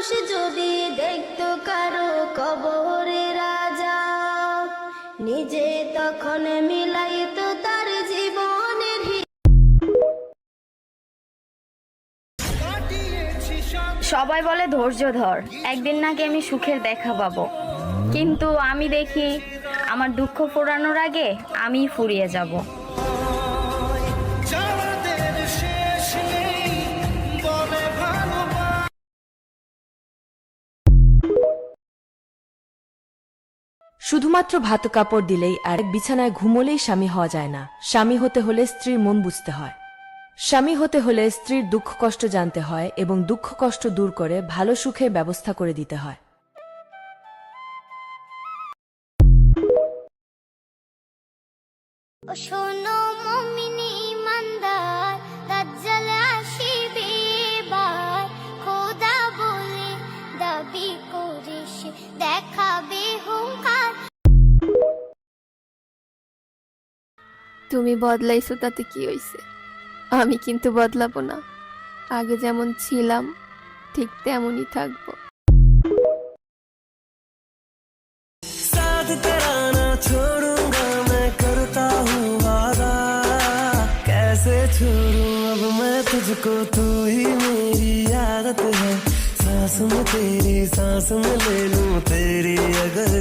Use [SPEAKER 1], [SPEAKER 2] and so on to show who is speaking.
[SPEAKER 1] মানুষ যদি দেখতো কারো কবরে রাজা, নিজে তখন মিলাইতো তার জীবনের
[SPEAKER 2] সবাই বলে ধৈর্য ধর, একদিন নাকি আমি সুখের দেখা পাবো, কিন্তু আমি দেখি আমার দুঃখ ফুরানোর আগে আমি ফুরিয়ে যাব।
[SPEAKER 3] শুধুমাত্র ভাত কাপড় দিলেই আর বিছানায় ঘুমোলেই স্বামী হওয়া যায় না। স্বামী হতে হলে স্ত্রীর মন বুঝতে হয়। স্বামী হতে হলে স্ত্রীর দুঃখ কষ্ট জানতে হয় এবং দুঃখ কষ্ট দূর করে ভালো সুখের ব্যবস্থা করে দিতে হয়।
[SPEAKER 1] শোনো মুমিনি ইমানদার, দাজ্জাল আসিবে এবার, খোদা বলে দাবি করে সে দেখাবে হুঙ্কার।
[SPEAKER 4] তুমি বদলাইছো তাতে কি হইছে? আমি কিন্তু বদলাবো না। আগে যেমন ছিলাম ঠিক তেমনই থাকবো।
[SPEAKER 5] साथ तेरा ना छोड़ूंगा मैं, करता हूँ वादा। कैसे छोड़ूं अब मैं तुझको, तू ही मेरी आदत है। सांस में तेरी सांस में ले लूं तेरी अगर